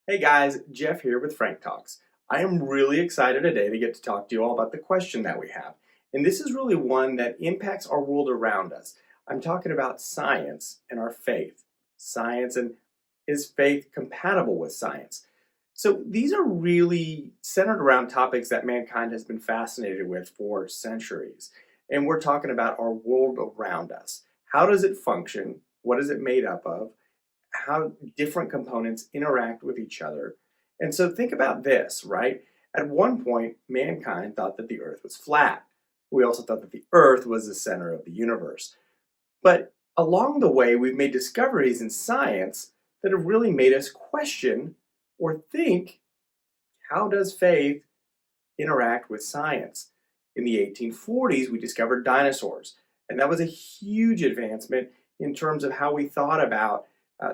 Hey guys, Jeff here with Frank Talks. I am really excited today to get to talk to you all about the question that we have. And this is really one that impacts our world around us. I'm talking about science and our faith. Science and is faith compatible with science? So these are really centered around topics that mankind has been fascinated with for centuries. And we're talking about our world around us. How does it function? What is it made up of? How different components interact with each other. And so think about this, right? At one point, mankind thought that the earth was flat. We also thought that the earth was the center of the universe. But along the way, we've made discoveries in science that have really made us question or think, how does faith interact with science? In the 1840s, we discovered dinosaurs, and that was a huge advancement in terms of how we thought about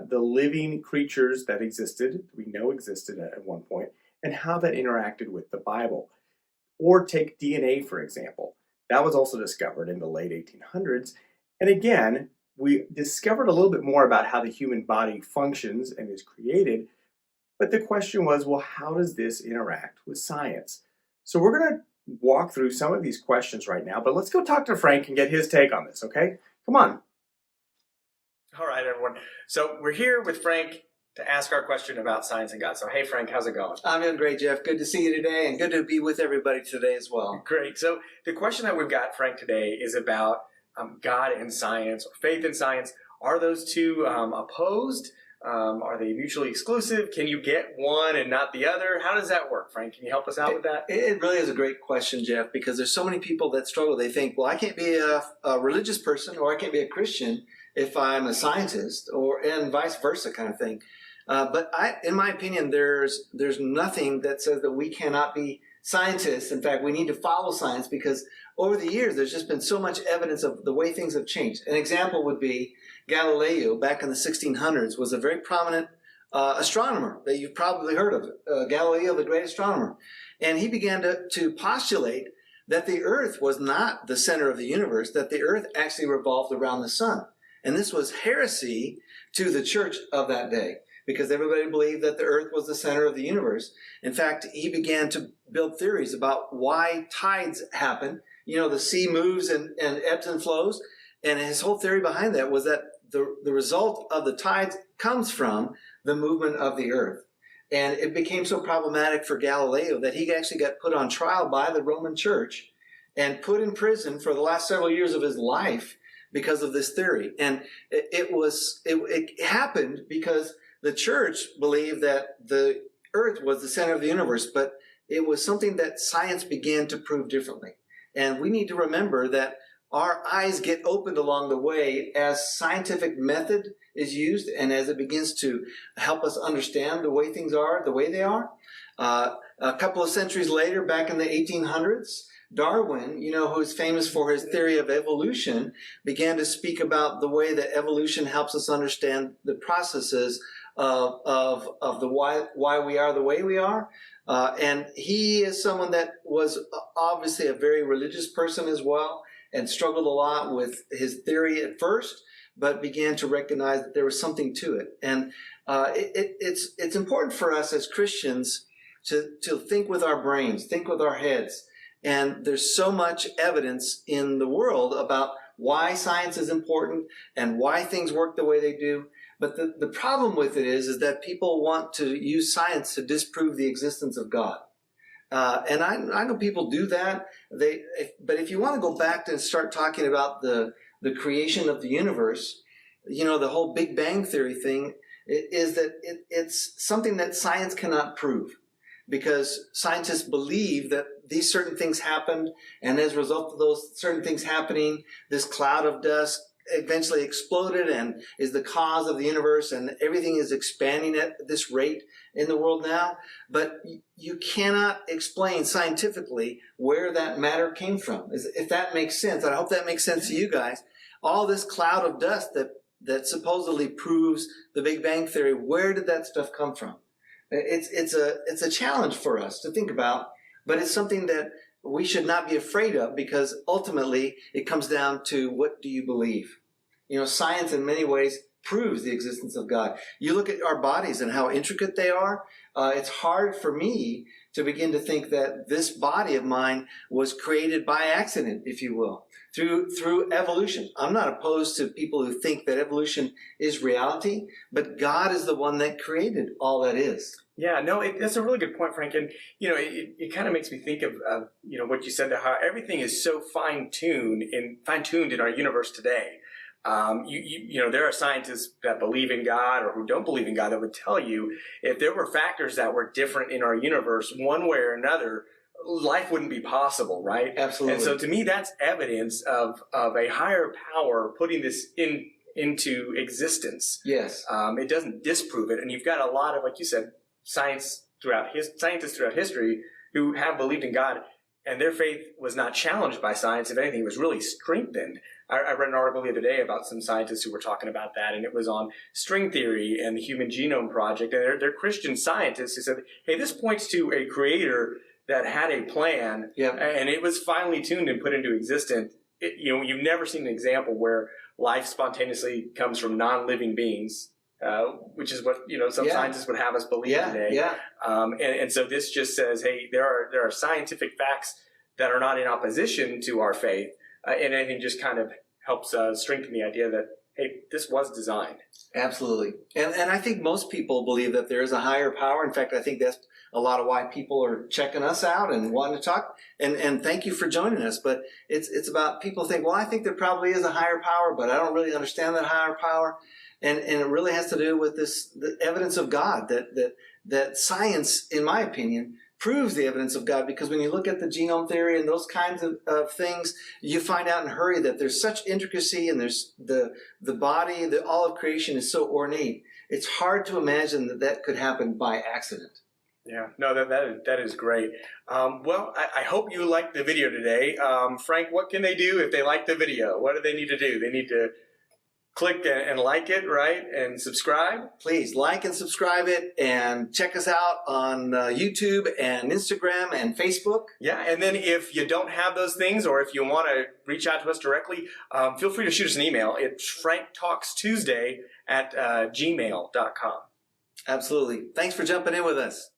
the living creatures that existed, we know existed at one point, and how that interacted with the Bible. Or take DNA, for example. That was also discovered in the late 1800s. And again, we discovered a little bit more about how the human body functions and is created. But the question was, well, how does this interact with science? So we're going to walk through some of these questions right now, but let's go talk to Frank and get his take on this, okay? Come on. All right, everyone. So we're here with Frank to ask our question about science and God. So, hey, Frank, how's it going? I'm doing great, Jeff. Good to see you today, and good to be with everybody today as well. Great. So the question that we've got, Frank, today is about God and science, or faith and science. Are those two opposed? Are they mutually exclusive? Can you get one and not the other? How does that work, Frank? Can you help us out with that? It really is a great question, Jeff, because there's so many people that struggle. They think, well, I can't be a religious person, or I can't be a Christian if I'm a scientist, and vice versa kind of thing. But in my opinion, there's nothing that says that we cannot be scientists. In fact, we need to follow science because over the years, there's just been so much evidence of the way things have changed. An example would be Galileo back in the 1600s was a very prominent astronomer that you've probably heard of, Galileo, the great astronomer. And he began to postulate that the Earth was not the center of the universe, that the Earth actually revolved around the sun. And this was heresy to the church of that day, because everybody believed that the earth was the center of the universe. In fact, he began to build theories about why tides happen. You know, the sea moves and ebbs and flows. And his whole theory behind that was that the result of the tides comes from the movement of the earth. And it became so problematic for Galileo that he actually got put on trial by the Roman Church and put in prison for the last several years of his life because of this theory. And it happened because the church believed that the earth was the center of the universe, but it was something that science began to prove differently. And we need to remember that our eyes get opened along the way as scientific method is used and as it begins to help us understand the way things are, the way they are. A couple of centuries later, back in the 1800s, Darwin, who's famous for his theory of evolution, began to speak about the way that evolution helps us understand the processes of the why we are the way we are. And he is someone that was obviously a very religious person as well and struggled a lot with his theory at first, but began to recognize that there was something to it. And it's important for us as Christians to think with our brains, think with our heads. And there's so much evidence in the world about why science is important and why things work the way they do. But the problem with it is that people want to use science to disprove the existence of God. And I know people do that. But if you want to go back and start talking about the creation of the universe, the whole Big Bang Theory thing is that it's something that science cannot prove, because scientists believe that these certain things happened, and as a result of those certain things happening, this cloud of dust eventually exploded and is the cause of the universe, and everything is expanding at this rate in the world now. But you cannot explain scientifically where that matter came from. If that makes sense, I hope that makes sense to you guys. All this cloud of dust that supposedly proves the Big Bang Theory, where did that stuff come from? It's a challenge for us to think about, but it's something that we should not be afraid of, because ultimately it comes down to, what do you believe? Science in many ways proves the existence of God. You look at our bodies and how intricate they are. It's hard for me to begin to think that this body of mine was created by accident, if you will, through evolution. I'm not opposed to people who think that evolution is reality, but God is the one that created all that is. Yeah, no, that's a really good point, Frank. And, it kind of makes me think of, what you said there, how everything is so fine-tuned in our universe today. There are scientists that believe in God or who don't believe in God that would tell you if there were factors that were different in our universe, one way or another, life wouldn't be possible, right? Absolutely. And so to me, that's evidence of a higher power putting this into existence. Yes. It doesn't disprove it. And you've got a lot of, like you said, scientists throughout history who have believed in God, and their faith was not challenged by science. If anything, it was really strengthened. I read an article the other day about some scientists who were talking about that, and it was on string theory and the Human Genome Project. And they're Christian scientists who said, hey, this points to a creator that had a plan, and it was finely tuned and put into existence. You've never seen an example where life spontaneously comes from non-living beings, which is what some scientists would have us believe today. Yeah. And so this just says, hey, there are scientific facts that are not in opposition to our faith, and I think just kind of helps strengthen the idea that, hey, this was designed. Absolutely. And I think most people believe that there is a higher power. In fact, I think that's a lot of why people are checking us out and wanting to talk. And thank you for joining us. But it's about people think, well, I think there probably is a higher power, but I don't really understand that higher power. And it really has to do with the evidence of God, that science, in my opinion, proves the evidence of God, because when you look at the genome theory and those kinds of things, you find out in a hurry that there's such intricacy, and there's the body, all of creation is so ornate. It's hard to imagine that could happen by accident. Yeah, no, that is great. Well, I hope you liked the video today. Frank, what can they do if they like the video? What do they need to do? They need to click and like it, right? And subscribe. Please like and subscribe it, and check us out on YouTube and Instagram and Facebook. Yeah, and then if you don't have those things, or if you want to reach out to us directly, feel free to shoot us an email. It's franktalkstuesday@gmail.com. Absolutely. Thanks for jumping in with us.